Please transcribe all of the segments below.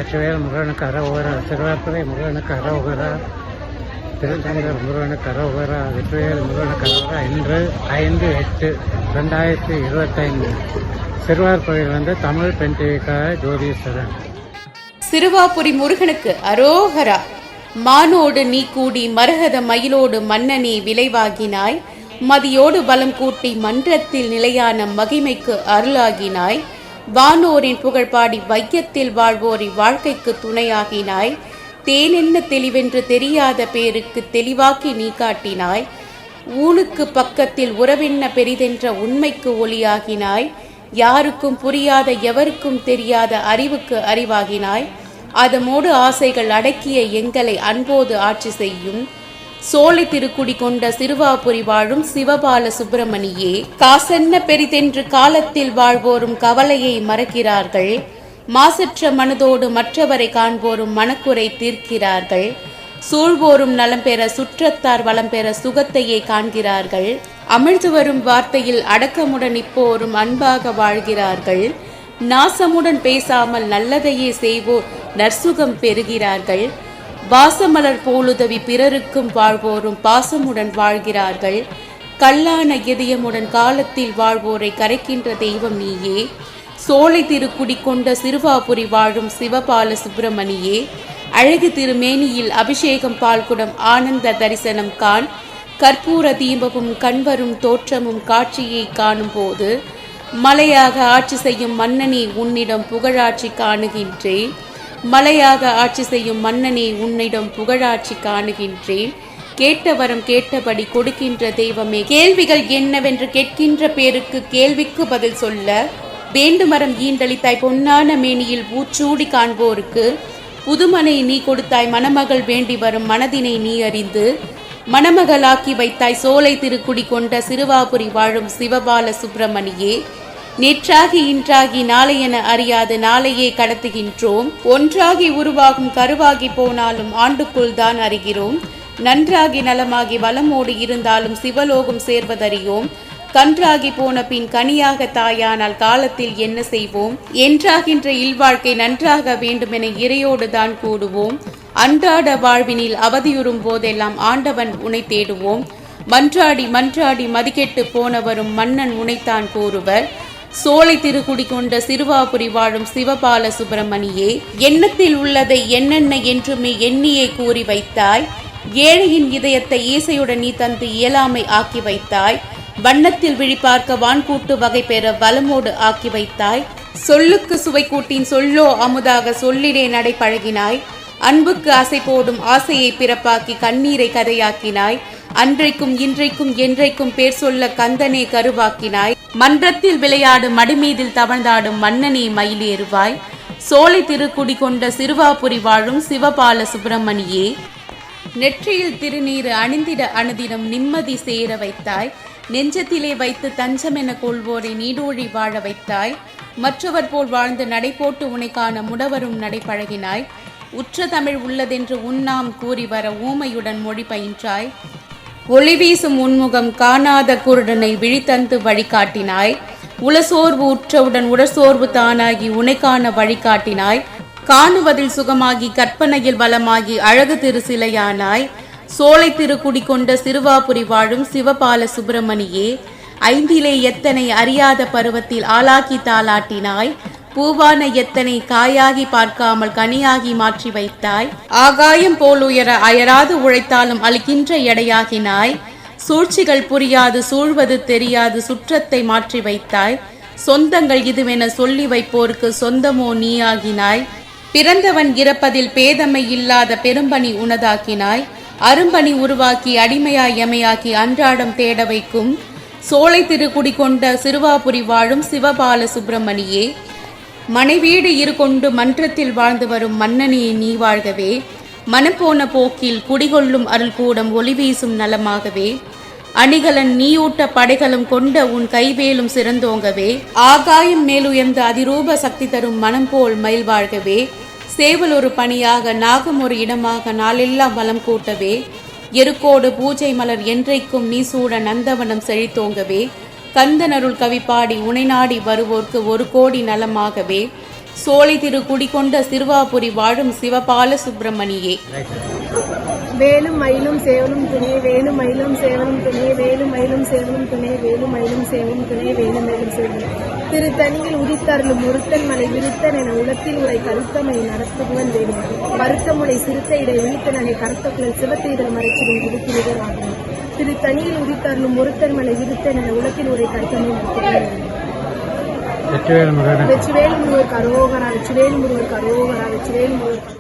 வெற்றிவேல் முருகனுக்கு அரோகரா, திருவாரூரை முருகனுக்கு அரோகரா, திருச்செந்தூர் முருகனுக்கு அரோகரா, வெற்றிவேல் முருகனுக்கு அரோகரா. இன்று 5/8/2025 சிறுவார்புறையில் தமிழ் பெண் டிவிக்காக ஜோதீஸ்வரன். சிறுவாபுரி முருகனுக்கு அரோகரா. மானோடு நீ கூடி மரகத மயிலோடு மன்னனே விளைவாகினாய், மதியோடு பலம் கூட்டி மன்றத்தில் நிலையான மகிமைக்கு அருளாகினாய், வானோரின் புகழ்பாடி வையத்தில் வாழ்வோரின் வாழ்க்கைக்கு துணையாகினாய், தேனென்ன தெளிவென்று தெரியாத பேருக்கு தெளிவாக்கி நீ காட்டினாய், ஊனுக்கு பக்கத்தில் உறவென்ன பெரிதென்ற உண்மைக்கு ஒளியாகினாய், யாருக்கும் புரியாத எவருக்கும் தெரியாத அறிவுக்கு அறிவாகினாய், அதமோடு ஆசைகள் அடக்கிய எங்களை அன்போடு ஆட்சி செய்யும் சோலை திருக்குடி கொண்ட சிறுவாபுரி வாழும் சிவபால சுப்பிரமணியே, காசென்ன பெரிதென்று காலத்தில் வாழ்வோரும் கவலையை மறக்கிறார்கள், மாசற்ற மனதோடு மற்றவரை காண்போரும் மனக்குறை தீர்க்கிறார்கள், சூழ்வோரும் நலம் பெற சுற்றத்தார் வளம் பெற சுகத்தையே காண்கிறார்கள், அமிழ்ந்து வரும் வார்த்தையில் அடக்கமுடன் இப்போரும் அன்பாக வாழ்கிறார்கள், நாசமுடன் பேசாமல் நல்லதையே செய்வோர் நற்சுகம் பெறுகிறார்கள், வாசமலர் போலுதவி பிறருக்கும் வாழ்வோரும் பாசமுடன் வாழ்கிறார்கள், கல்லான இதயமுடன் காலத்தில் வாழ்வோரை கரைக்கின்ற தெய்வம் நீயே, சோலை திருக்குடி கொண்ட சிறுவாபுரி வாழும் சிவபால சுப்பிரமணியே, அழகு திருமேனியில் அபிஷேகம் பால்குடம் ஆனந்த தரிசனம் காண், கற்பூர தீபமும் கண்வரும் தோற்றமும் காட்சியை காணும் போது, மலையாக ஆட்சி செய்யும் மன்னனே உன்னிடம் புகழாட்சி காணுகின்றேன், மலையாக ஆட்சி செய்யும் மன்னனே உன்னிடம் புகழாட்சி காணுகின்றேன், கேட்ட வரம் கேட்டபடி கொடுக்கின்ற தெய்வமே, கேள்விகள் என்னவென்று கேட்கின்ற பேருக்கு கேள்விக்கு பதில் சொல்ல வேண்டுமரம் ஈண்டளித்தாய், பொன்னான மேனியில் பூச்சூடி காண்போருக்கு புதுமனை நீ கொடுத்தாய், மணமகள் வேண்டி வரும் மனதினை நீ அறிந்து மணமகளாக்கி வைத்தாய், சோலை திருக்குடி கொண்ட சிறுவாபுரி வாழும் சிவபால சுப்பிரமணியே, நேற்றாகி இன்றாகி நாளையென அறியாது நாளையே கடத்துகின்றோம், ஒன்றாகி உருவாகும் கருவாகி போனாலும் ஆண்டுக்குள் தான் அறிகிறோம், நன்றாகி நலமாகி வளமோடு இருந்தாலும் சிவலோகம் சேர்வதறியோம், கன்றாகி போன பின் கனியாக தாயானால் காலத்தில் என்ன செய்வோம், என்றாகின்ற இல்வாழ்க்கை நன்றாக வேண்டுமென இறையோடு தான் கூடுவோம், அன்றாட வாழ்வினில் அவதியுறும் போதெல்லாம் ஆண்டவன் உனை தேடுவோம், மன்றாடி மன்றாடி மதிக்கெட்டு போனவரும் மன்னன் உனைத்தான் கூறுவர், சோலை திருக்குடி கொண்ட சிறுவாபுரி வாழும் சிவபால சுப்பிரமணியே, எண்ணத்தில் உள்ளதை என்னென்ன என்றுமே எண்ணியே கூறி வைத்தாய், ஏழையின் இதயத்தை ஈசையுடன் நீ தந்து இயலாமை ஆக்கி வைத்தாய், வண்ணத்தில் விழிபார்க்க வான்கூட்டு வகை பெற வளமோடு ஆக்கி வைத்தாய், சொல்லுக்கு சுவை கூட்டின் சொல்லோ அமுதாக சொல்லிடே நடை பழகினாய், அன்புக்கு ஆசை போடும் ஆசையை பிறப்பாக்கி கண்ணீரை கதையாக்கினாய், அன்றைக்கும் இன்றைக்கும் என்றைக்கும் பேர் சொல்ல கந்தனே கருவாக்கினாய், மன்றத்தில் விளையாடு மடிமீதில் தவழ்ந்தாடும் மன்னனே மயிலேறுவாய், சோலை திருக்குடி கொண்ட சிறுவாபுரி வாழும் சிவபால சுப்பிரமணியே, நெற்றியில் திருநீரு அணிந்திட அனுதினம் நிம்மதி சேர வைத்தாய், நெஞ்சத்திலே வைத்து தஞ்சமென கொள்வோரை நீடோழி வாழ வைத்தாய், மற்றவர் போல் வாழ்ந்து நடைபோட்டு உனைக்கான முடவரும் நடை பழகினாய், உற்ற தமிழ் உள்ளதென்று உன்னாம் கூறி வர ஊமையுடன் மொழி பயின்றாய், ஒளி வீசும் உன்முகம் காணாத குருடனை விழித்தந்து வழிகாட்டினாய், உளசோர்வு உற்றவுடன் உடற்சோர்வு தானாகி உனைக்கான வழிகாட்டினாய், காணுவதில் சுகமாகி கற்பனையில் வளமாகி அழகு திரு சிலையானாய், சோலை திருக்குடி கொண்ட சிறுவாபுரி வாழும் சிவபால சுப்பிரமணியே, ஐந்திலே எத்தனை அறியாத பருவத்தில் ஆளாக்கி தாளாட்டினாய், பூவான எத்தனை காயாகி பார்க்காமல் கனியாகி மாற்றி வைத்தாய், ஆகாயம் போல் உயர அயராது உழைத்தாலும் அளிக்கின்ற எடையாகினாய், சூழ்ச்சிகள் புரியாது சூழ்வது தெரியாது சுற்றத்தை மாற்றி வைத்தாய், சொந்தங்கள் இதுவென சொல்லி வைப்போருக்கு சொந்தமோ நீயாகினாய், பிறந்தவன் இறப்பதில் பேதமை இல்லாத பெரும்பணி உனதாக்கினாய், அரும்பணி உருவாக்கி அடிமையாய் எமையாக்கி அன்றாடம் தேட வைக்கும் சோலை திருக்குடி கொண்ட சிறுவாபுரி வாழும் சிவபால சுப்பிரமணியே, மனைவீடு இருகொண்டு மன்றத்தில் வாழ்ந்து வரும் மன்னனே நீ வாழ்கவே, மனப்போன போக்கில் குடிகொள்ளும் அருள் கூடம் ஒளி வீசும் நலமாகவே, அணிகலன் நீயூட்ட படைகளும் கொண்ட உன் கைவேலும் சிறந்தோங்கவே, ஆகாயம் மேலுயர்ந்த அதிரூப சக்தி தரும் மனம் போல் மயில் வாழ்கவே, சேவல் ஒரு பணியாக நாகம் ஒரு இடமாக நாளெல்லாம் வளம் கூட்டவே, எருக்கோடு பூஜை மலர் என்றைக்கும் நீ சூட நந்தவனம் செழித்தோங்கவே, கந்தனருள் கவி பாடி உனை நாடி வருவோர்க்கு 1 கோடி நலமாகவே, சோலை திரு குடிகொண்ட சிறுவாபுரி வாழும் சிவபால சுப்பிரமணியே. வேலும் மயிலும் சேவலும் துணை வேலும் மயிலும் சேவலும் துணை வேலும் மயிலும் சேவலும் துணை வேலும் மயிலும் சேவலும் துணை வேலும் மயிலும் சேவலும் திருத்தணியில் உதித்தருளும் ஒருத்தன் மலை விருத்தன் என உலத்தில் உரை கருத்தமை நடத்துவன் வேணும் வருத்தமுறை சிறுத்த இடை விழித்தனனை கருத்த குழல் சிவத்தெய்தல் மறைச்சிடும் விடுத்திடுதல் ஆகும். திருத்தணியில் உதித்தருளும் ஒருத்தன் மலை விருத்தன் என உலத்தில் உரை கருத்தமை நடத்துவன் வேணும். வெற்றிவேல் முருகருக்கு அரோகரா, வெற்றிவேல் முருகருக்கு அரோகரா, வெற்றிவேல் முருகருக்கு.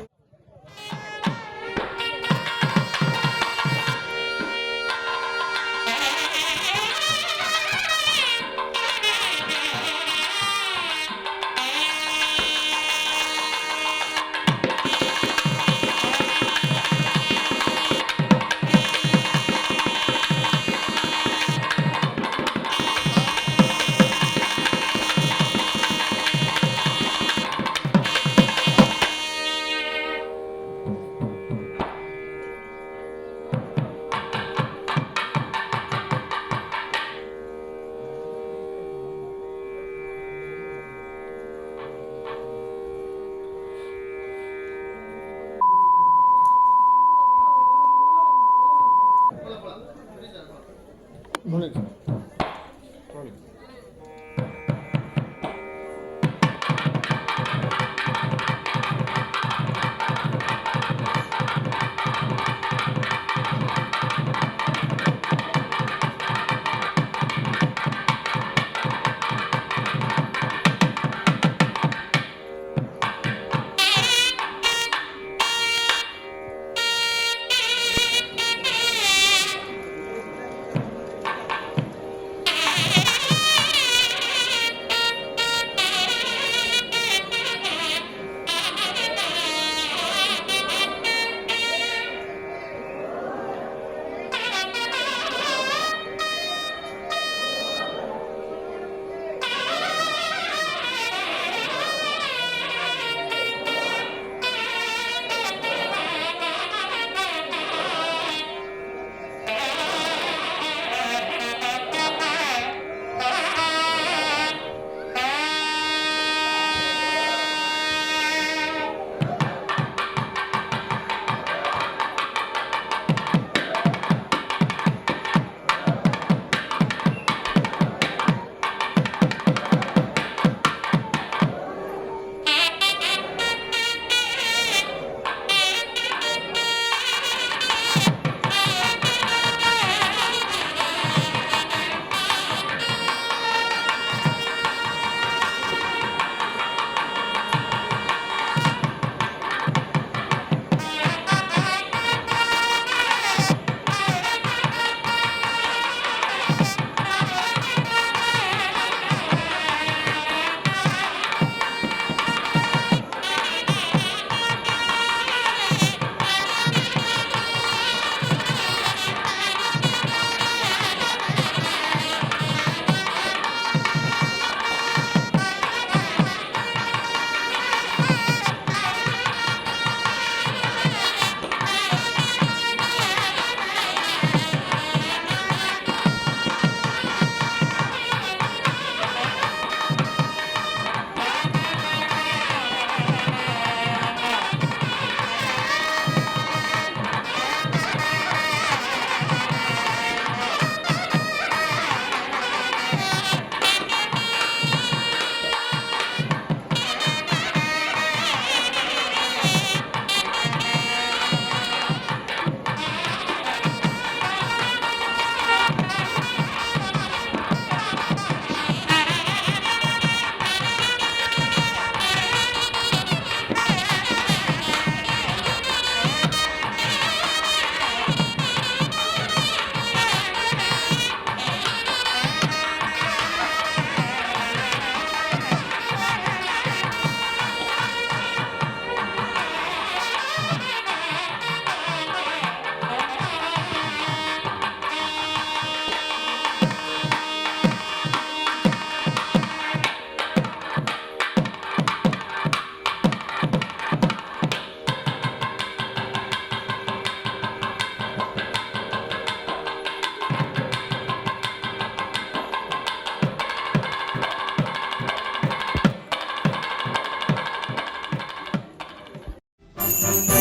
Thank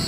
you.